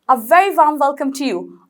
A very warm welcome to you.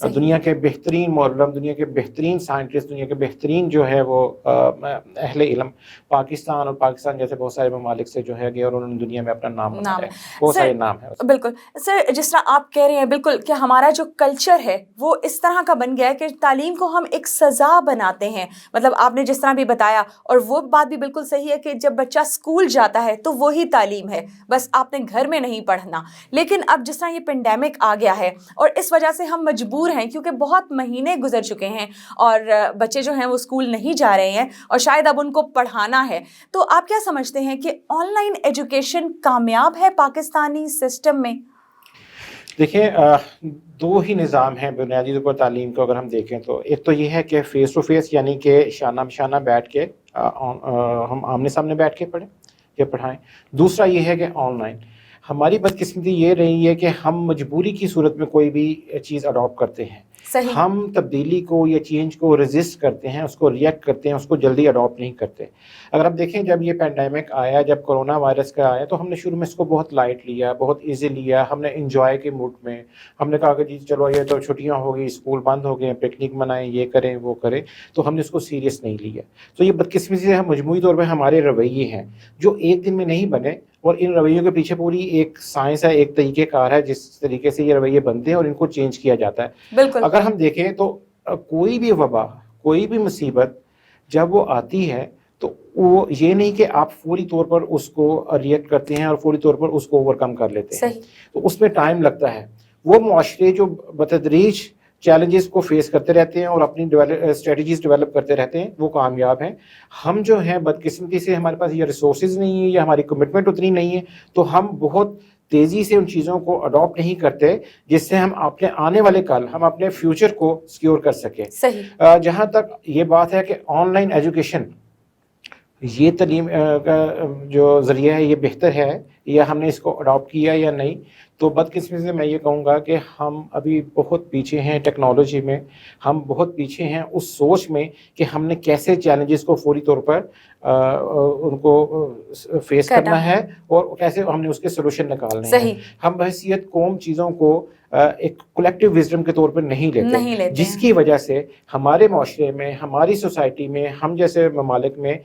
دنیا کے بہترین مورلم، دنیا کے بہترین سائنٹسٹ، دنیا کے بہترین جو ہے وہ اہل علم پاکستان اور پاکستان جیسے بہت سارے ممالک سے جو ہے گئے اور انہوں نے دنیا میں اپنا نام بنایا ہے، بہت سارے نام ہیں۔ بالکل سر، جس طرح آپ کہہ رہے ہیں بالکل کہ ہمارا جو کلچر ہے وہ اس طرح کا بن گیا ہے کہ تعلیم کو ہم ایک سزا بناتے ہیں، مطلب آپ نے جس طرح بھی بتایا، اور وہ بات بھی بالکل صحیح ہے کہ جب بچہ اسکول جاتا ہے تو وہی تعلیم ہے، بس آپ نے گھر میں نہیں پڑھنا۔ لیکن اب جس طرح یہ پینڈیمک آ گیا ہے اور اس وجہ سے ہم مجبور ہیں، کیونکہ بہت مہینے گزر چکے ہیں اور بچے جو ہیں وہ اسکول نہیں جا رہے ہیں اور شاید اب ان کو پڑھانا ہے، تو آپ کیا سمجھتے ہیں کہ آن لائن ایجوکیشن کامیاب ہے پاکستانی سسٹم میں؟ دیکھیں، دو ہی نظام ہیں بنیادی طور پر تعلیم کو اگر ہم دیکھیں تو، ایک تو یہ ہے کہ فیس ٹو فیس، یعنی کہ شانہ بشانہ بیٹھ کے ہم آمنے سامنے بیٹھ کے پڑھیں یا پڑھائیں۔ دوسرا یہ ہے کہ آن لائن۔ ہماری بدقسمتی یہ رہی ہے کہ ہم مجبوری کی صورت میں کوئی بھی چیز اڈاپٹ کرتے ہیں، صحیح۔ ہم تبدیلی کو یا چینج کو ریزسٹ کرتے ہیں، اس کو ریئیکٹ کرتے ہیں، اس کو جلدی اڈاپٹ نہیں کرتے۔ اگر آپ دیکھیں جب یہ پینڈیمک آیا، جب کرونا وائرس کا آیا، تو ہم نے شروع میں اس کو بہت لائٹ لیا، بہت ایزی لیا، ہم نے انجوائے کے موڈ میں ہم نے کہا کہ جی چلو یہ تو چھٹیاں ہو گئی، اسکول بند ہو گئے، پکنک منائیں، یہ کریں وہ کریں، تو ہم نے اس کو سیریس نہیں لیا۔ تو یہ بدقسمتی سے مجموعی طور پہ ہمارے رویے ہیں جو ایک دن میں نہیں بنے، اور ان رویوں کے پیچھے پوری ایک سائنس ہے، ایک طریقہ کار ہے جس طریقے سے یہ رویے بنتے ہیں اور ان کو چینج کیا جاتا ہے۔ بالکل۔ اگر ہم دیکھیں تو کوئی بھی وبا، کوئی بھی مصیبت جب وہ آتی ہے تو وہ یہ نہیں کہ آپ فوری طور پر اس کو ریئیکٹ کرتے ہیں اور فوری طور پر اس کو اوور کم کر لیتے ہیں، تو اس میں ٹائم لگتا ہے۔ وہ معاشرے جو بتدریج چیلنجز کو فیس کرتے رہتے ہیں اور اپنی اسٹریٹجیز ڈیولپ کرتے رہتے ہیں، وہ کامیاب ہیں۔ ہم جو ہیں بدقسمتی سے ہمارے پاس یہ ریسورسز نہیں ہیں یا ہماری کمٹمنٹ اتنی نہیں ہے، تو ہم بہت تیزی سے ان چیزوں کو اڈاپٹ نہیں کرتے جس سے ہم اپنے آنے والے کل، ہم اپنے فیوچر کو سیکیور کر سکیں۔ صحیح۔ جہاں تک یہ بات ہے کہ آن لائن ایجوکیشن، یہ تعلیم کا جو ذریعہ ہے یہ بہتر ہے یا ہم نے اس کو اڈاپٹ کیا یا نہیں، تو بدقسمتی سے میں یہ کہوں گا کہ ہم ابھی بہت پیچھے ہیں ٹیکنالوجی میں، ہم بہت پیچھے ہیں اس سوچ میں کہ ہم نے کیسے چیلنجز کو فوری طور پر ان کو فیس کرنا ہے اور کیسے ہم نے اس کے سلوشن نکالنے ہیں۔ ہم بحیثیت قوم چیزوں کو ایک کولیکٹیو وزڈم کے طور پر نہیں لیتے، جس کی وجہ سے ہمارے معاشرے میں، ہماری سوسائٹی میں، ہم جیسے ممالک میں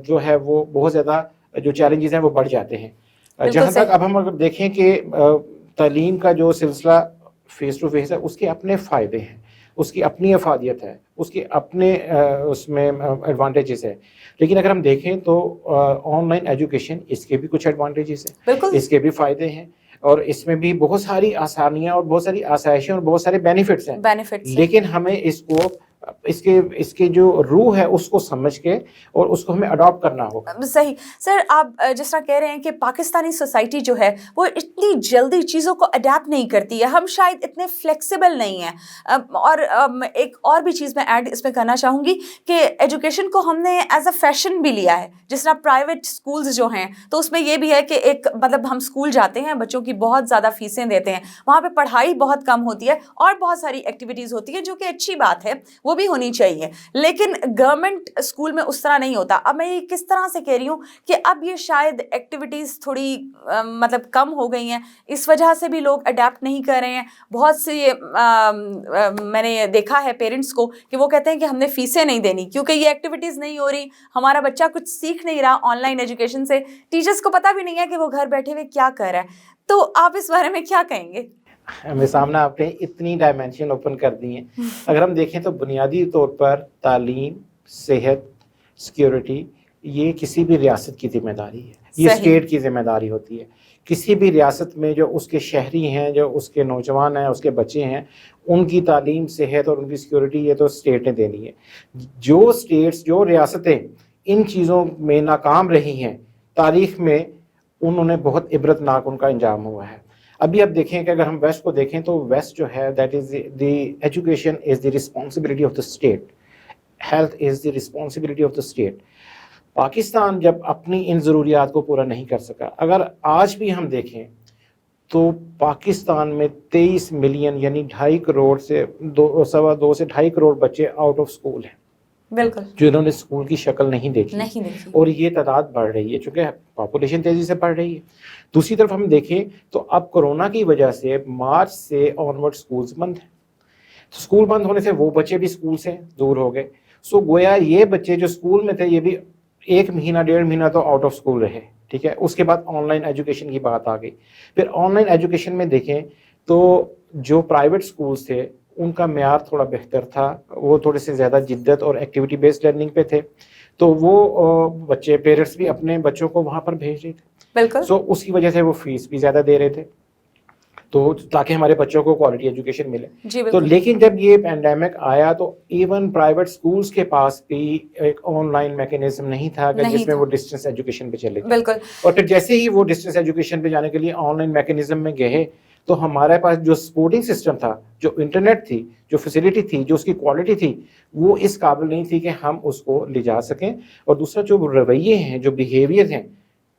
جو ہے وہ بہت زیادہ جو چیلنجز ہیں وہ بڑھ جاتے ہیں۔ جہاں تک اب ہم اگر دیکھیں کہ تعلیم کا جو سلسلہ فیس ٹو فیس ہے، اس کے اپنے فائدے ہیں، اس کی اپنی افادیت ہے، اس کے اپنے اس میں ایڈوانٹیجز ہے، لیکن اگر ہم دیکھیں تو آن لائن ایجوکیشن، اس کے بھی کچھ ایڈوانٹیجز ہیں، اس کے بھی فائدے ہیں، اور اس میں بھی بہت ساری آسانیاں اور بہت ساری آسائشیں اور بہت سارے بینیفٹس ہیں، لیکن ہمیں اس کو اس کے جو روح ہے اس کو سمجھ کے اور اس کو ہمیں اڈاپٹ کرنا ہوگا۔ صحیح سر، آپ جس طرح کہہ رہے ہیں کہ پاکستانی سوسائٹی جو ہے وہ اتنی جلدی چیزوں کو اڈیپٹ نہیں کرتی ہے، ہم شاید اتنے فلیکسیبل نہیں ہیں، اور ایک اور بھی چیز میں ایڈ اس میں کرنا چاہوں گی کہ ایجوکیشن کو ہم نے ایز اے فیشن بھی لیا ہے۔ جس طرح پرائیویٹ اسکولز جو ہیں تو اس میں یہ بھی ہے کہ ایک مطلب ہم اسکول جاتے ہیں، بچوں کی بہت زیادہ فیسیں دیتے ہیں، وہاں پہ پڑھائی بہت کم ہوتی ہے اور بہت ساری ایکٹیویٹیز ہوتی ہے جو کہ اچھی بات ہے، وہ بھی ہونی چاہیے، لیکن گورنمنٹ اسکول میں اس طرح نہیں ہوتا۔ اب میں یہ کس طرح سے کہہ رہی ہوں کہ اب یہ شاید ایکٹیویٹیز تھوڑی مطلب کم ہو گئی ہیں، اس وجہ سے بھی لوگ اڈیپٹ نہیں کر رہے ہیں۔ بہت سی میں نے دیکھا ہے پیرنٹس کو کہ وہ کہتے ہیں کہ ہم نے فیسیں نہیں دینی کیونکہ یہ ایکٹیویٹیز نہیں ہو رہی، ہمارا بچہ کچھ سیکھ نہیں رہا آن لائن ایجوکیشن سے، ٹیچرس کو پتہ بھی نہیں ہے کہ وہ گھر بیٹھے ہوئے کیا کر رہا ہے۔ تو آپ اس بارے میں کیا کہیں گے؟ ہمیں سامنے آپ نے اتنی ڈائمینشن اوپن کر دی ہیں۔ اگر ہم دیکھیں تو بنیادی طور پر تعلیم، صحت، سیکیورٹی، یہ کسی بھی ریاست کی ذمہ داری ہے، یہ اسٹیٹ کی ذمہ داری ہوتی ہے۔ کسی بھی ریاست میں جو اس کے شہری ہیں، جو اس کے نوجوان ہیں، اس کے بچے ہیں، ان کی تعلیم، صحت اور ان کی سیکیورٹی یہ تو اسٹیٹ نے دینی ہے۔ جو اسٹیٹس، جو ریاستیں ان چیزوں میں ناکام رہی ہیں تاریخ میں، انہوں نے بہت عبرتناک ان کا انجام ہوا ہے۔ ابھی آپ دیکھیں کہ اگر ہم ویسٹ کو دیکھیں تو ویسٹ جو ہے that is the education is the responsibility of the state, health is the responsibility of the state. Pakistan جب اپنی ان ضروریات کو پورا نہیں کر سکا، اگر آج بھی ہم دیکھیں تو پاکستان میں 23 ملین یعنی 2.5 کروڑ سے 2.25 سے 2.5 کروڑ بچے آؤٹ آف اسکول ہیں، بالکل، جنہوں نے اسکول کی شکل نہیں دیکھی، اور یہ تعداد بڑھ رہی ہے چونکہ پاپولیشن تیزی سے بڑھ رہی ہے۔ دوسری طرف ہم دیکھیں تو اب کورونا کی وجہ سے مارچ سے آنورڈ اسکولز بند ہیں، اسکول بند ہونے سے وہ بچے بھی اسکول سے دور ہو گئے. سو گویا یہ بچے جو اسکول میں تھے یہ بھی 1 مہینہ 1.5 مہینہ تو آؤٹ آف اسکول رہے, ٹھیک ہے. اس کے بعد آن لائن ایجوکیشن کی بات آ گئی. پھر آن لائن ایجوکیشن میں دیکھیں تو جو پرائیویٹ اسکولس تھے ان کا معیار تھوڑا بہتر تھا, وہ تھوڑے سے زیادہ جدت اور ایکٹیویٹی بیسڈ لرننگ پہ تھے, تو وہ بچے پیرنٹس بھی اپنے بچوں کو وہاں پر بھیج رہے تھے. بالکل. سو اس کی وجہ سے وہ فیس بھی زیادہ دے رہے تھے, تو تاکہ ہمارے بچوں کو کوالٹی ایجوکیشن ملے. جی تو لیکن جب یہ پینڈیمک آیا تو ایون پرائیویٹ اسکولس کے پاس بھی ایک آن لائن میکینزم نہیں تھا کہ جس میں وہ ڈسٹینس ایجوکیشن پہ چلے گئے. بالکل. اور پھر جیسے ہی وہ ڈسٹینس ایجوکیشن پہ جانے کے لیے آن لائن میکینزم میں گئے تو ہمارے پاس جو سپورٹنگ سسٹم تھا, جو انٹرنیٹ تھی, جو فیسلٹی تھی, جو اس کی کوالٹی تھی, وہ اس قابل نہیں تھی کہ ہم اس کو لے جا سکیں. اور دوسرا جو رویے ہیں, جو بیہیویئر ہیں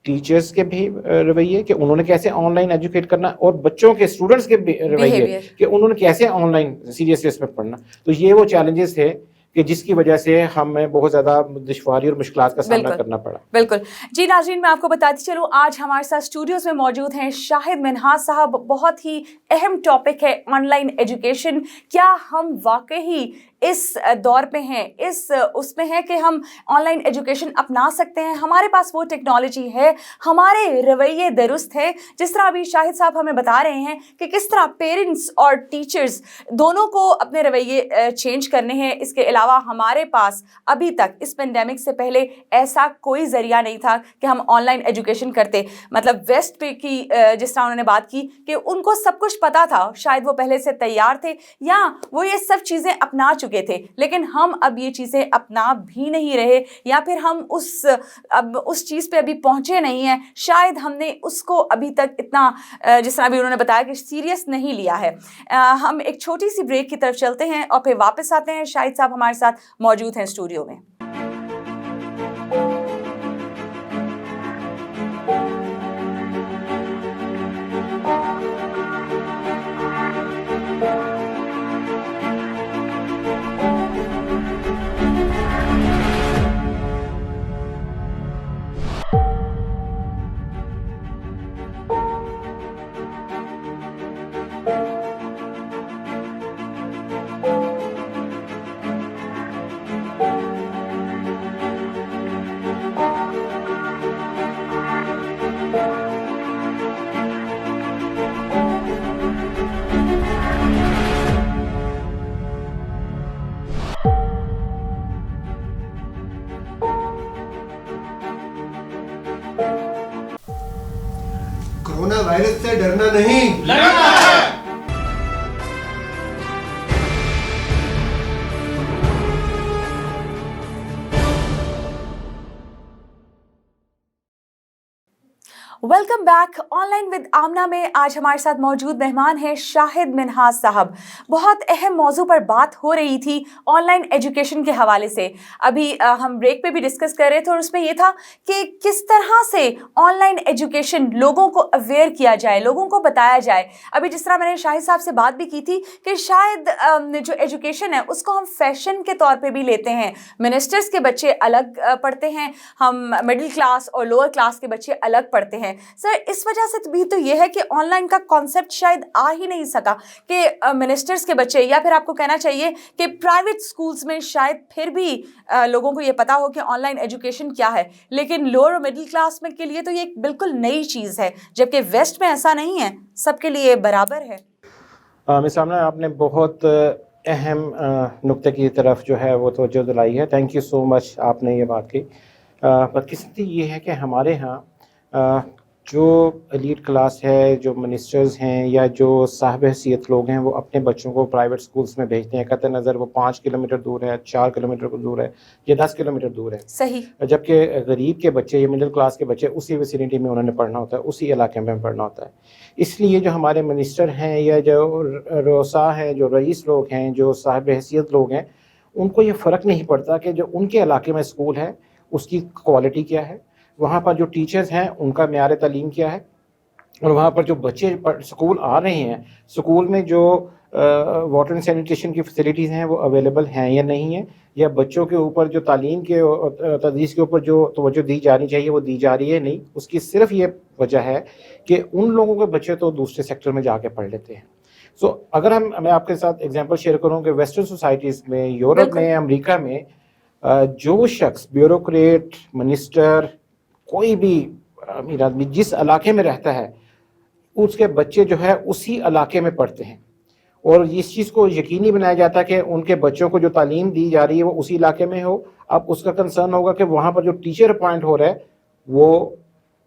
ٹیچرز کے بھی رویے کہ انہوں نے کیسے آن لائن ایجوکیٹ کرنا, اور بچوں کے اسٹوڈنٹس کے رویے کہ انہوں نے کیسے آن لائن سیریسلی اس میں پڑھنا. تو یہ وہ چیلنجز تھے کہ جس کی وجہ سے ہمیں بہت زیادہ دشواری اور مشکلات کا سامنا کرنا پڑا. بالکل. جی ناظرین, میں آپ کو بتاتی چلوں آج ہمارے ساتھ اسٹوڈیوز میں موجود ہیں شاہد منہاس صاحب. بہت ہی اہم ٹاپک ہے آن لائن ایجوکیشن. کیا ہم واقعی اس دور پہ ہیں, اس میں ہے کہ ہم آن لائن ایجوکیشن اپنا سکتے ہیں؟ ہمارے پاس وہ ٹیکنالوجی ہے, ہمارے رویے درست ہے؟ جس طرح ابھی شاہد صاحب ہمیں بتا رہے ہیں کہ کس طرح پیرنٹس اور ٹیچرز دونوں کو اپنے رویے چینج کرنے ہیں. اس کے علاوہ ہمارے پاس ابھی تک اس پینڈیمک سے پہلے ایسا کوئی ذریعہ نہیں تھا کہ ہم آن لائن ایجوکیشن کرتے. مطلب ویسٹ پہ کی جس طرح انہوں نے بات کی کہ ان کو سب کچھ پتا تھا, شاید وہ پہلے سے تیار تھے یا وہ یہ سب چیزیں اپنا چکے تھے, لیکن ہم اب یہ چیزیں اپنا بھی نہیں رہے, یا پھر ہم اس چیز پہ ابھی پہنچے نہیں ہیں. شاید ہم نے اس کو ابھی تک اتنا جس طرح ابھی انہوں نے بتایا کہ سیریس نہیں لیا ہے. ہم ایک چھوٹی سی بریک کی طرف چلتے ہیں اور پھر واپس آتے ہیں. شاہد صاحب ہمارے ساتھ موجود ہیں اسٹوڈیو میں. کورونا وائرس سے ڈرنا نہیں, لڑنا ہے. Welcome back. Online with Amna میں آج ہمارے ساتھ موجود مہمان ہیں شاہد منہاس صاحب. بہت اہم موضوع پر بات ہو رہی تھی آن لائن ایجوکیشن کے حوالے سے. ابھی ہم بریک پہ بھی ڈسکس کر رہے تھے اور اس میں یہ تھا کہ کس طرح سے آن لائن ایجوکیشن لوگوں کو اویئر کیا جائے, لوگوں کو بتایا جائے. ابھی جس طرح میں نے شاہد صاحب سے بات بھی کی تھی کہ شاید جو ایجوکیشن ہے اس کو ہم فیشن کے طور پہ بھی لیتے ہیں. منسٹرز کے بچے الگ پڑھتے ہیں, ہم مڈل کلاس اور لوور کلاس کے بچے الگ پڑھتے ہیں. سر, اس وجہ سے بھی تو یہ ہے کہ آن لائن کا کانسیپٹ شاید آ ہی نہیں سکا کہ منسٹرز کے بچے, یا پھر آپ کو کہنا چاہیے کہ پرائیویٹ سکولز میں شاید پھر بھی لوگوں کو یہ پتا ہو کہ آن لائن ایجوکیشن کیا ہے, لیکن لوور اور مڈل کلاس میں کے لیے تو یہ ایک بالکل نئی چیز ہے, جبکہ ویسٹ میں ایسا نہیں ہے, سب کے لیے برابر ہے. مس آمنہ, آپ نے بہت اہم نقطے کی طرف جو ہے وہ توجہ دلائی ہے. تھینک یو سو مچ, آپ نے یہ بات کی. بدقسمتی یہ ہے کہ ہمارے ہاں جو ایلیٹ کلاس ہے, جو منسٹرز ہیں یا جو صاحب حیثیت لوگ ہیں, وہ اپنے بچوں کو پرائیویٹ سکولز میں بھیجتے ہیں, قطع نظر وہ 5 کلومیٹر دور ہے, 4 کلومیٹر دور ہے یا 10 کلومیٹر دور ہے. صحیح. جبکہ غریب کے بچے یا مڈل کلاس کے بچے اسی ویسینٹی میں انہوں نے پڑھنا ہوتا ہے, اسی علاقے میں پڑھنا ہوتا ہے. اس لیے جو ہمارے منسٹر ہیں یا جو روسا ہیں, جو رئیس لوگ ہیں, جو صاحب حیثیت لوگ ہیں, ان کو یہ فرق نہیں پڑتا کہ جو ان کے علاقے میں اسکول ہے اس کی کوالٹی کیا ہے, وہاں پر جو ٹیچرز ہیں ان کا معیار تعلیم کیا ہے, اور وہاں پر جو بچے سکول آ رہے ہیں, سکول میں جو واٹر اینڈ سینیٹیشن کی فیسلٹیز ہیں وہ اویلیبل ہیں یا نہیں ہیں, یا بچوں کے اوپر جو تعلیم کے تدریس کے اوپر جو توجہ دی جانی چاہیے وہ دی جا رہی ہے نہیں. اس کی صرف یہ وجہ ہے کہ ان لوگوں کے بچے تو دوسرے سیکٹر میں جا کے پڑھ لیتے ہیں. سو اگر میں آپ کے ساتھ ایگزامپل شیئر کروں کہ ویسٹرن سوسائٹیز میں، یورپ میں، امریکہ میں جو شخص بیوروکریٹ، منسٹر، کوئی بھی امیر آدمی جس علاقے میں رہتا ہے اس کے بچے جو ہے اسی علاقے میں پڑھتے ہیں، اور اس چیز کو یقینی بنایا جاتا ہے کہ ان کے بچوں کو جو تعلیم دی جا رہی ہے وہ اسی علاقے میں ہو. اب اس کا کنسرن ہوگا کہ وہاں پر جو ٹیچر اپوائنٹ ہو رہا ہے وہ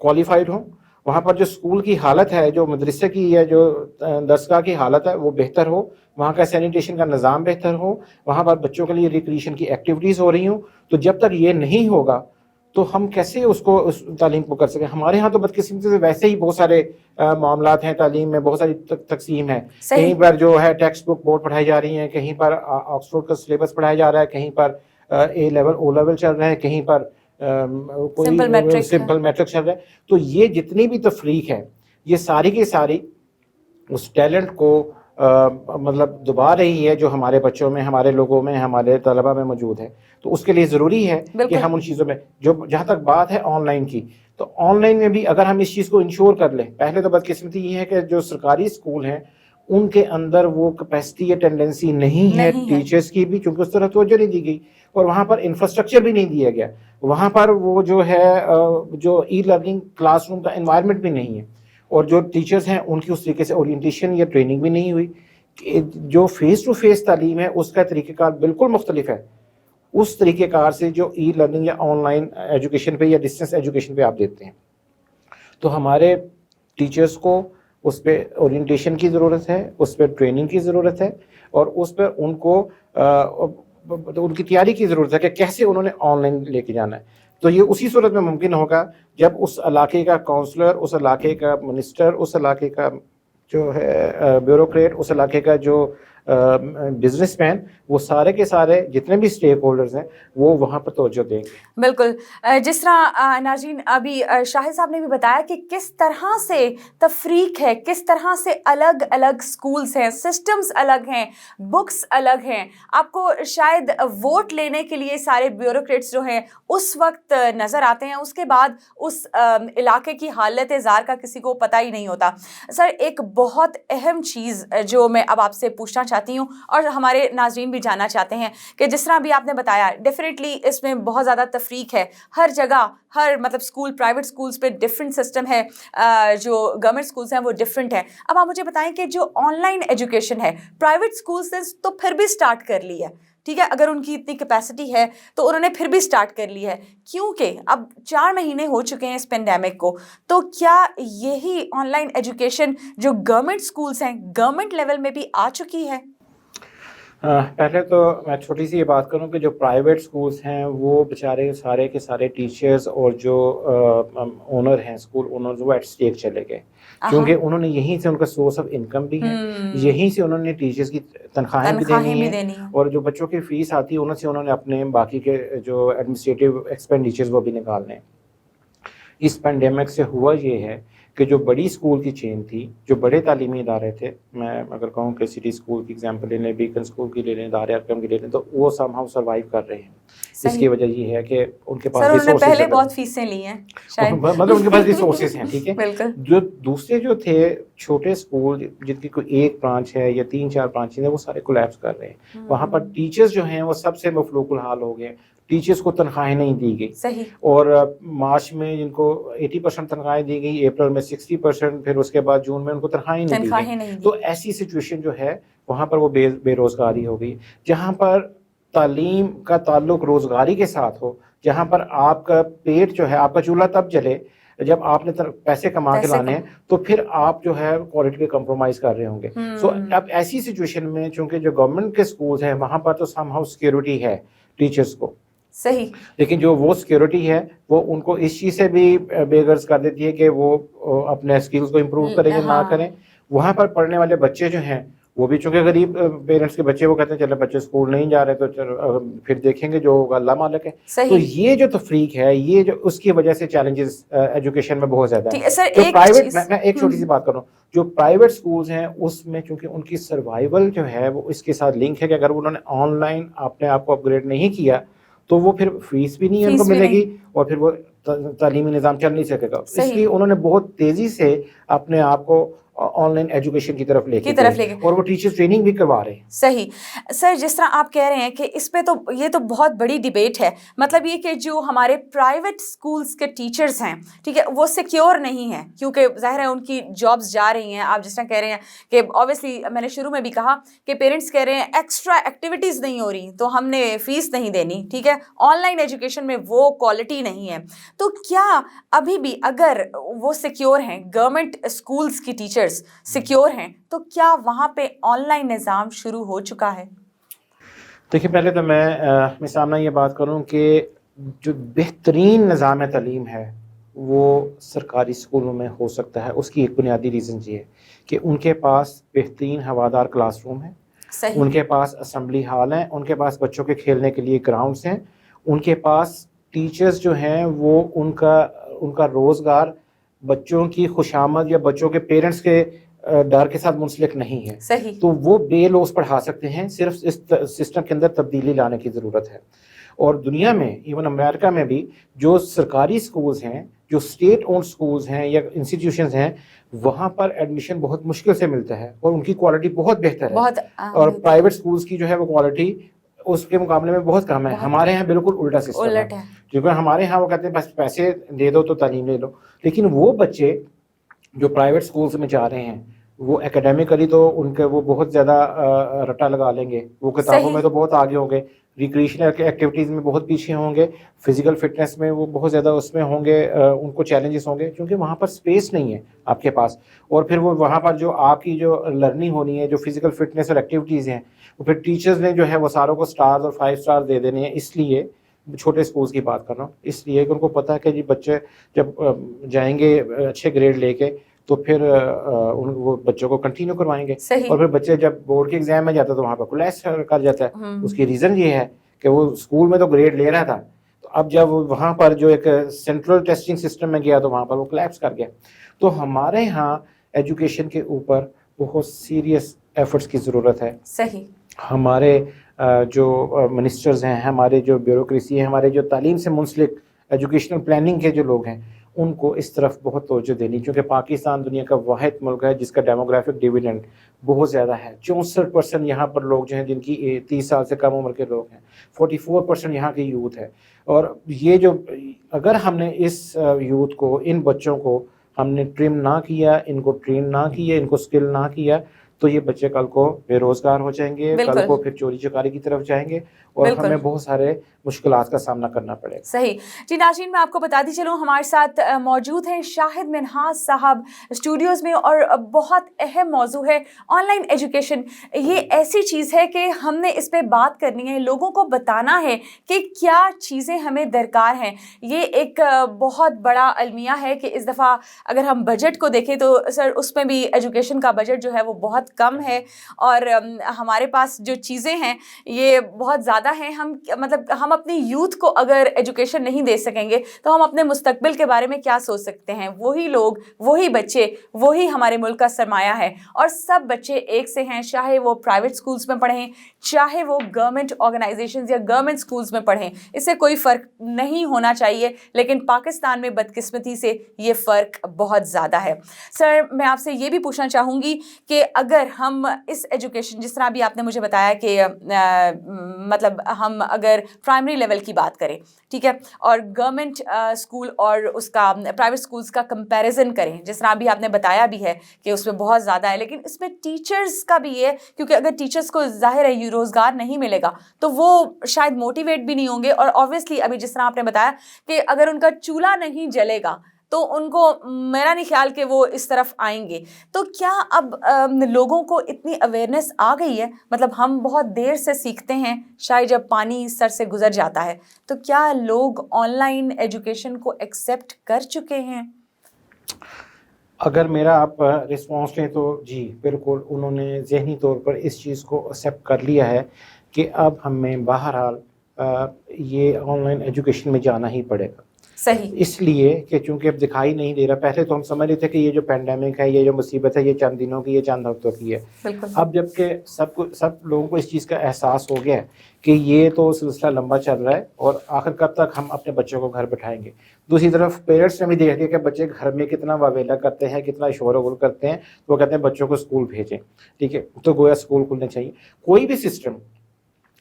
کوالیفائڈ ہوں، وہاں پر جو اسکول کی حالت ہے، جو مدرسے کی ہے، جو درسگاہ کی حالت ہے وہ بہتر ہو، وہاں کا سینیٹیشن کا نظام بہتر ہو، وہااں پر بچوں کے لیے ریکریشن کی ایکٹیویٹیز ہو رہی ہوں. تو جب تک یہ نہیں ہوگا تو ہم کیسے اس تعلیم کو کر سکیں؟ ہمارے ہاں تو بدقسمتی سے ویسے ہی بہت سارے معاملات ہیں، تعلیم میں بہت ساری تقسیم ہے. کہیں پر جو ہے ٹیکسٹ بک بورڈ پڑھائی جا رہی ہیں، کہیں پر آکسفورڈ کا سلیبس پڑھایا جا رہا ہے، کہیں پر اے لیول او لیول چل رہے ہیں، کہیں پر کوئی سمپل میٹرک چل رہا ہے. تو یہ جتنی بھی تفریق ہے یہ ساری کی ساری اس ٹیلنٹ کو مطلب دبا رہی ہے جو ہمارے بچوں میں، ہمارے لوگوں میں، ہمارے طلبہ میں موجود ہے. تو اس کے لیے ضروری ہے کہ ہم ان چیزوں میں جہاں تک بات ہے آن لائن کی، تو آن لائن میں بھی اگر ہم اس چیز کو انشور کر لیں. پہلے تو بدقسمتی یہ ہے کہ جو سرکاری اسکول ہیں ان کے اندر وہ کیپیسٹی یا ٹینڈنسی نہیں ہے ٹیچرز کی بھی، چونکہ اس طرح توجہ نہیں دی گئی، اور وہاں پر انفراسٹرکچر بھی نہیں دیا گیا. وہاں پر وہ جو ہے جو ای لرننگ کلاس روم کا انوائرمنٹ بھی نہیں ہے، اور جو ٹیچرز ہیں ان کی اس طریقے سے اورینٹیشن یا ٹریننگ بھی نہیں ہوئی. جو فیس ٹو فیس تعلیم ہے اس کا طریقہ کار بالکل مختلف ہے اس طریقہ کار سے جو ای لرننگ یا آن لائن ایجوکیشن پہ یا ڈسٹینس ایجوکیشن پہ آپ دیتے ہیں. تو ہمارے ٹیچرز کو اس پہ اورینٹیشن کی ضرورت ہے، اس پہ ٹریننگ کی ضرورت ہے، اور اس پہ ان کو ان کی تیاری کی ضرورت ہے کہ کیسے انہوں نے آن لائن لے کے جانا ہے. تو یہ اسی صورت میں ممکن ہوگا جب اس علاقے کا کاؤنسلر، اس علاقے کا منسٹر، اس علاقے کا جو ہے بیوروکریٹ، اس علاقے کا جو بزنس مین، وہ سارے کے سارے جتنے بھی اسٹیک ہولڈرز ہیں وہ وہاں پر توجہ دیں گے. بالکل، جس طرح ناظرین ابھی شاہد صاحب نے بھی بتایا کہ کس طرح سے تفریق ہے، کس طرح سے الگ الگ سکولز ہیں، سسٹمز الگ ہیں، بکس الگ ہیں. آپ کو شاید ووٹ لینے کے لیے سارے بیوروکریٹس جو ہیں اس وقت نظر آتے ہیں، اس کے بعد اس علاقے کی حالت زار کا کسی کو پتہ ہی نہیں ہوتا. سر، ایک بہت اہم چیز جو میں اب آپ سے پوچھنا چاہتی ہوں اور ہمارے ناظرین بھی جاننا چاہتے ہیں کہ جس طرح بھی آپ نے بتایا، ڈیفینیٹلی اس میں بہت زیادہ تفریق ہے. ہر جگہ، ہر مطلب اسکول، پرائیویٹ اسکولس پہ ڈفرینٹ سسٹم ہے، جو گورنمنٹ اسکولس ہیں وہ ڈفرینٹ ہے. اب آپ مجھے بتائیں کہ جو آن لائن ایجوکیشن ہے پرائیویٹ اسکولس نے تو پھر بھی اسٹارٹ کر لی ہے، ٹھیک ہے، اگر ان کی اتنی کیپیسٹی ہے تو انہوں نے پھر بھی اسٹارٹ کر لی ہے، کیونکہ اب 4 مہینے ہو چکے ہیں اس پینڈیمک کو. تو کیا یہی آن لائن ایجوکیشن جو گورنمنٹ اسکولس ہیں گورنمنٹ لیول میں بھی آ چکی ہے؟ پہلے تو میں چھوٹی سی یہ بات کروں کہ جو پرائیویٹ سکولز ہیں وہ بیچارے سارے کے سارے ٹیچرز اور جو اونر ہیں، اسکول اونرز، وہ ایٹ اسٹیک چلے گئے، کیونکہ انہوں نے یہیں سے ان کا سورس آف انکم بھی ہے، یہیں سے انہوں نے ٹیچرز کی تنخواہیں بھی دینی ہیں، اور جو بچوں کی فیس آتی ہے انہوں سے انہوں نے اپنے باقی کے جو ایڈمنسٹریٹو ایکسپینڈیچرز وہ بھی نکالنے ہیں. اس پینڈیمک سے ہوا یہ ہے کہ جو بڑی اسکول کی چین تھی، جو بڑے تعلیمی ادارے تھے، میں اگر کہوں کہ سٹی اسکول کی ایگزامپل لے لیں، بیکن اسکول کی لے لیں، دار ارقم کی لے لیں، تو وہ سم ہاؤ سروائیو کر رہے ہیں. اس کی وجہ یہ ہے کہ ان کے پاس ریسورسز پہلے بہت فیسیں لی ہیں، مطلب ان کے پاس ریسورسز ہیں، ٹھیک ہے. جو دوسرے جو تھے چھوٹے اسکول جن کی کوئی ایک برانچ ہے یا 3-4 برانچیں ہیں، وہ سارے کولیپس کر رہے ہیں. وہاں پر ٹیچرز جو ہیں وہ سب سے مفلوق الحال ہو گئے، ٹیچرز کو تنخواہیں نہیں دی گئی. صحیح. اور مارچ میں جن کو 80% تنخواہیں دی گئی، اپریل میں 60%، پھر اس کے بعد جون میں ان کو تنخواہیں نہیں دی گئی. تو ایسی سچویشن جو ہے وہاں پر وہ بے روزگاری ہو گئی. جہاں پر تعلیم کا تعلق روزگاری کے ساتھ ہو، جہاں پر آپ کا پیٹ جو ہے، آپ کا چولہا تب جلے جب آپ نے پیسے کما کے لانے ہیں، تو پھر آپ جو ہے کوالٹی پہ کمپرومائز کر رہے ہوں گے. سو اب ایسی سچویشن میں چونکہ جو گورنمنٹ کے سکولز ہیں وہاں پر تو سم ہاؤ سیکورٹی ہے ٹیچرز کو، صحیح، لیکن جو وہ سیکورٹی ہے وہ ان کو اس چیز سے بھی بے غرض کر دیتی ہے کہ وہ اپنے اسکلز کو امپروو کریں یا نہ کریں. وہاں پر پڑھنے والے بچے جو ہیں وہ بھی چونکہ غریب پیرنٹس کے بچے، وہ کہتے ہیں چلے بچے اسکول نہیں جا رہے تو پھر دیکھیں گے جو ہوگا اللہ مالک ہے. تو یہ جو تفریق ہے، یہ جو اس کی وجہ سے چیلنجز ایجوکیشن میں بہت زیادہ ہیں. جو پرائیویٹ، میں ایک چھوٹی سی بات کروں، جو پرائیویٹ سکولز ہیں اس میں چونکہ ان کی سروائیول جو ہے وہ اس کے ساتھ لنک ہے کہ اگر انہوں نے آن لائن اپنے آپ کو اپ گریڈ نہیں کیا تو وہ پھر فیس بھی نہیں ان کو ملے گی، اور پھر وہ تعلیمی نظام چل نہیں سکے گا. اس صحیح. لیے انہوں نے بہت تیزی سے اپنے آپ کو آن لائن ایجوکیشن کی طرف لے کے گئے اور وہ ٹیچر ٹریننگ بھی کروا رہے ہیں. صحیح سر، جس طرح آپ کہہ رہے ہیں کہ اس پہ تو یہ تو بہت بڑی ڈیبیٹ ہے، مطلب یہ کہ جو ہمارے پرائیویٹ اسکولس کے ٹیچرز ہیں، ٹھیک ہے، وہ سیکیور نہیں ہیں کیونکہ ظاہر ہے ان کی جابس جا رہی ہیں. آپ جس طرح کہہ رہے ہیں کہ اوبیسلی میں نے شروع میں بھی کہا کہ پیرنٹس کہہ رہے ہیں ایکسٹرا ایکٹیویٹیز نہیں ہو رہی تو ہم نے فیس نہیں دینی، ٹھیک ہے، آن لائن ایجوکیشن میں وہ کوالٹی نہیں ہے. تو کیا ابھی بھی اگر وہ سیکیور ہیں، گورنمنٹ اسکولس کی ٹیچرز سیکیور ہیں، تو کیا وہاں پہ آن لائن نظام شروع ہو چکا ہے؟ دیکھیے پہلے تو میں سامنے یہ بات کروں کہ جو بہترین نظام تعلیم ہے وہ سرکاری اسکولوں میں ہو سکتا ہے. اس کی ایک بنیادی ریزن یہ ہے کہ ان کے پاس بہترین ہوادار کلاس روم ہیں، ان کے پاس اسمبلی ہال ہیں، ان کے پاس بچوں کے کھیلنے کے لیے گراؤنڈس ہیں، ان کے پاس ٹیچرز جو ہیں وہ ان کا روزگار بچوں کی خوشامد یا بچوں کے پیرنٹس کے ڈر کے ساتھ منسلک نہیں ہے. صحیح. تو وہ بے لوس پڑھا سکتے ہیں. صرف اس سسٹم کے اندر تبدیلی لانے کی ضرورت ہے. اور دنیا میں ایون امریکہ میں بھی جو سرکاری سکولز ہیں، جو اسٹیٹ اونڈ سکولز ہیں یا انسٹیٹیوشنز ہیں، وہاں پر ایڈمیشن بہت مشکل سے ملتا ہے اور ان کی کوالٹی بہت بہتر ہے. اور پرائیویٹ سکولز کی جو ہے وہ کوالٹی اس کے مقابلے میں بہت کم ہے. ہمارے ہاں بالکل الٹا سسٹم ہے، کیونکہ ہمارے ہاں وہ کہتے ہیں بس پیسے دے دو تو تعلیم لے لو. لیکن وہ بچے جو پرائیویٹ سکولز میں جا رہے ہیں وہ اکیڈیمکلی تو ان کے وہ بہت زیادہ رٹا لگا لیں گے، وہ کتابوں میں تو بہت آگے ہوں گے، ریکریشنل ایکٹیویٹیز میں بہت پیچھے ہوں گے، فزیکل فٹنس میں وہ بہت زیادہ اس میں ہوں گے، ان کو چیلنجز ہوں گے کیونکہ وہاں پر اسپیس نہیں ہے آپ کے پاس. اور پھر وہ وہاں پر جو آپ کی جو لرننگ ہونی ہے، جو فزیکل فٹنس اور ایکٹیویٹیز ہیں، وہ پھر ٹیچرز نے جو ہے وہ ساروں کو اسٹارز اور 5 اسٹار دے دینے ہیں. اس لیے چھوٹے اسکولس کی بات کر رہا ہوں، اس لیے کہ ان کو پتہ ہے کہ جی بچے جب جائیں گے اچھے گریڈ لے کے تو پھر وہ بچوں کو کنٹینیو کروائیں گے. اور پھر بچے جب بورڈ کے ایگزام میں جاتا ہے تو وہاں پہ کولیپس کر جاتا ہے. اس کی ریزن یہ ہے کہ وہ اسکول میں تو گریڈ لے رہا تھا، تو اب جب وہاں پر جو ایک سینٹرل ٹیسٹنگ سسٹم میں گیا تو وہاں پر وہ کولیپس کر گیا. تو ہمارے ہاں ایجوکیشن کے اوپر بہت سیریس ایفرٹس کی ضرورت ہے. صحیح. ہمارے جو منسٹرز ہیں، ہمارے جو بیوروکریسی ہے، ہمارے جو تعلیم سے منسلک ایجوکیشنل پلاننگ کے جو لوگ ہیں، ان کو اس طرف بہت توجہ دینی، کیونکہ پاکستان دنیا کا واحد ملک ہے جس کا ڈیموگرافک ڈیویڈنڈ بہت زیادہ ہے. 64% یہاں پر لوگ جو ہیں جن کی 30 سال سے کم عمر کے لوگ ہیں، 44% یہاں کی یوتھ ہے. اور یہ جو اگر ہم نے اس یوتھ کو، ان بچوں کو ہم نے ٹریم نہ کیا، ان کو ٹرین نہ کیا، ان کو اسکل نہ کیا، تو یہ بچے کل کو بے روزگار ہو جائیں گے، کل کو پھر چوری چکاری کی طرف جائیں گے اور ہمیں بہت سارے مشکلات کا سامنا کرنا پڑے گا. صحیح. جی ناظرین، میں آپ کو بتاتی چلوں ہمارے ساتھ موجود ہیں شاہد منہاس صاحب اسٹوڈیوز میں، اور بہت اہم موضوع ہے آن لائن ایجوکیشن. یہ ایسی چیز ہے کہ ہم نے اس پہ بات کرنی ہے، لوگوں کو بتانا ہے کہ کیا چیزیں ہمیں درکار ہیں. یہ ایک بہت بڑا المیہ ہے کہ اس دفعہ اگر ہم بجٹ کو دیکھیں تو سر اس میں بھی ایجوکیشن کا بجٹ جو ہے وہ بہت کم ہے، اور ہمارے پاس جو چیزیں ہیں یہ بہت زیادہ ہیں. ہم اپنی یوتھ کو اگر ایجوکیشن نہیں دے سکیں گے تو ہم اپنے مستقبل کے بارے میں کیا سوچ سکتے ہیں؟ وہی لوگ، وہی بچے، وہی ہمارے ملک کا سرمایہ ہے، اور سب بچے ایک سے ہیں، چاہے وہ پرائیویٹ سکولز میں پڑھیں، چاہے وہ گورنمنٹ آرگنائزیشنز یا گورنمنٹ سکولز میں پڑھیں، اس سے کوئی فرق نہیں ہونا چاہیے. لیکن پاکستان میں بدقسمتی سے یہ فرق بہت زیادہ ہے. سر میں آپ سے یہ بھی پوچھنا چاہوں گی کہ اگر ہم اس ایجوکیشن، جس طرح بھی آپ نے مجھے بتایا کہ مطلب ہم اگر پرائمری لیول کی بات کریں، ٹھیک ہے، اور گورنمنٹ اسکول اور اس کا پرائیویٹ اسکولس کا کمپیریزن کریں، جس طرح ابھی آپ نے بتایا بھی ہے کہ اس میں بہت زیادہ ہے، لیکن اس میں ٹیچرز کا بھی یہ ہے، کیونکہ اگر ٹیچرز کو ظاہر ہے روزگار نہیں ملے گا تو وہ شاید موٹیویٹ بھی نہیں ہوں گے، اور اوبویسلی ابھی جس طرح آپ نے بتایا کہ اگر ان کا چولہا نہیں جلے گا تو ان کو میرا نہیں خیال کہ وہ اس طرف آئیں گے. تو کیا اب لوگوں کو اتنی اویئرنیس آ گئی ہے؟ مطلب ہم بہت دیر سے سیکھتے ہیں، شاید جب پانی سر سے گزر جاتا ہے، تو کیا لوگ آن لائن ایجوکیشن کو ایکسیپٹ کر چکے ہیں؟ اگر میرا آپ رسپانس لیں تو جی بالکل، انہوں نے ذہنی طور پر اس چیز کو ایکسیپٹ کر لیا ہے کہ اب ہمیں بہرحال یہ آن لائن ایجوکیشن میں جانا ہی پڑے گا. صحیح. اس لیے کہ چونکہ اب دکھائی نہیں دے رہا. پہلے تو ہم سمجھ رہے تھے کہ یہ جو پینڈیمک ہے, یہ جو مصیبت ہے, یہ چند دنوں کی, یہ چند ہفتوں کی ہے. بالکل. اب جب کہ سب لوگوں کو اس چیز کا احساس ہو گیا ہے کہ یہ تو سلسلہ لمبا چل رہا ہے اور آخر کب تک ہم اپنے بچوں کو گھر بٹھائیں گے. دوسری طرف پیرنٹس نے بھی دیکھ لیا کہ بچے گھر میں کتنا واویلا کرتے ہیں, کتنا شور و غل کرتے ہیں, تو وہ کہتے ہیں بچوں کو اسکول بھیجیں. ٹھیک ہے, تو گویا اسکول کھلنے چاہیے. کوئی بھی سسٹم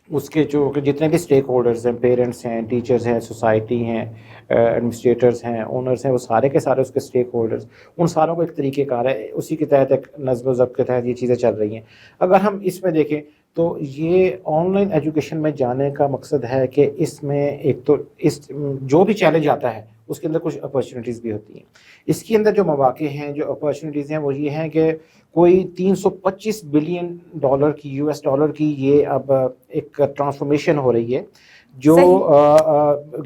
اس کے جو جتنے بھی اسٹیک ہولڈرز ہیں, پیرنٹس ہیں, ٹیچرز ہیں, سوسائٹی ہیں, ایڈمنسٹریٹرز ہیں, اونرز ہیں, وہ سارے کے سارے اس کے اسٹیک ہولڈرز, ان ساروں کو ایک طریقہ کار ہے, اسی کے تحت ایک نظم و ضبط کے تحت یہ چیزیں چل رہی ہیں. اگر ہم اس میں دیکھیں تو یہ آن لائن ایجوکیشن میں جانے کا مقصد ہے کہ اس میں ایک تو اس جو بھی چیلنج آتا ہے اس کے اندر کچھ اپرچونیٹیز بھی ہوتی ہیں. اس کے اندر جو مواقع ہیں, جو اپرچونیٹیز ہیں, وہ یہ ہیں کہ کوئی $325 بلین کی US کی یہ اب ایک ٹرانسفارمیشن ہو رہی ہے جو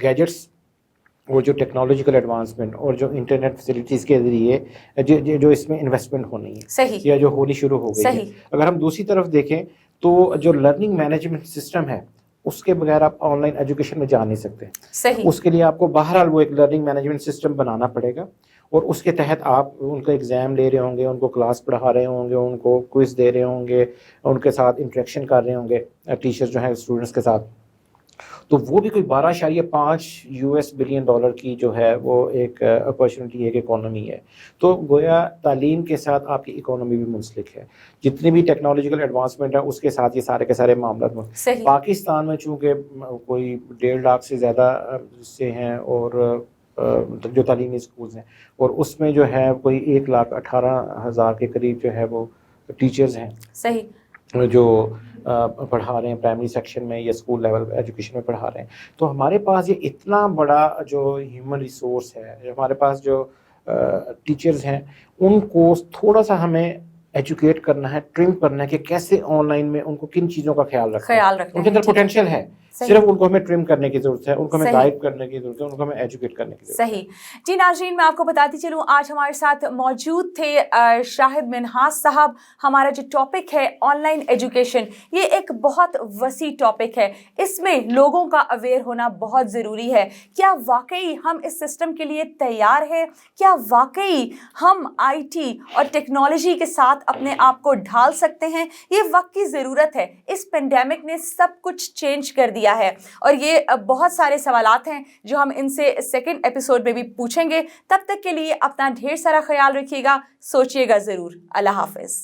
گیجٹس اور جو ٹیکنالوجیکل ایڈوانسمنٹ اور جو انٹرنیٹ فیسلٹیز کے ذریعے جو اس میں انویسٹمنٹ ہونی ہے, صحیح, یا جو ہونی شروع ہو گئی ہے. اگر ہم دوسری طرف دیکھیں تو جو لرننگ مینجمنٹ سسٹم ہے اس کے بغیر آپ آن لائن ایجوکیشن میں جا نہیں سکتے. صحیح. اس کے لیے آپ کو بہرحال وہ ایک لرننگ مینجمنٹ سسٹم بنانا پڑے گا, اور اس کے تحت آپ ان کا ایگزام لے رہے ہوں گے, ان کو کلاس پڑھا رہے ہوں گے, ان کو کوئز دے رہے ہوں گے, ان کے ساتھ انٹریکشن کر رہے ہوں گے ٹیچر جو ہیں اسٹوڈنٹس کے ساتھ. تو وہ بھی کوئی $12.5 بلین کی جو ہے وہ ایک اپرچونیٹی ہے, ایک اکانومی ہے. تو گویا تعلیم کے ساتھ آپ کی اکانومی بھی منسلک ہے. جتنی بھی ٹیکنالوجیکل ایڈوانسمنٹ ہے اس کے ساتھ یہ سارے کے سارے معاملات. پاکستان میں چونکہ کوئی 1.5 لاکھ سے زیادہ سے ہیں اور جو تعلیمی اسکولز ہیں, اور اس میں جو ہے کوئی 1,18,000 کے قریب جو ہے وہ ٹیچرز ہیں. صحیح. جو پڑھا رہے ہیں پرائمری سیکشن میں یا اسکول لیول ایجوکیشن میں پڑھا رہے ہیں. تو ہمارے پاس یہ اتنا بڑا جو ہیومن ریسورس ہے, ہمارے پاس جو ٹیچرز ہیں, ان کو تھوڑا سا ہمیں ایجوکیٹ کرنا ہے, ٹریم کرنا ہے کہ کیسے آن لائن میں ان کو کن چیزوں کا خیال رکھنا ہے. ان کے اندر پوٹینشیل ہے, صرف ان کو ہمیں ٹریم کرنے کی ضرورت ہے, ان کو ہمیں گائیڈ کرنے کی ضرورت ہے, ان کو ہمیں ایجوکیٹ کرنے کی ضرورت ہے. صحیح. جی ناظرین, میں آپ کو بتاتی چلوں آج ہمارے ساتھ موجود تھے شاہد منہاس صاحب. ہمارا جو ٹاپک ہے آن لائن ایجوکیشن, یہ ایک بہت وسیع ٹاپک ہے. اس میں لوگوں کا اویئر ہونا بہت ضروری ہے. کیا واقعی ہم اس سسٹم کے لیے تیار ہیں؟ کیا واقعی ہم IT اور ٹیکنالوجی کے ساتھ اپنے آپ کو ڈھال سکتے ہیں؟ یہ وقت کی ضرورت ہے. اس پینڈیمک نے سب کچھ چینج کر دیا ہے, اور یہ بہت سارے سوالات ہیں جو ہم ان سے سیکنڈ ایپیسوڈ میں بھی پوچھیں گے. تب تک کے لیے اپنا ڈھیر سارا خیال رکھیے گا, سوچیے گا ضرور. اللہ حافظ.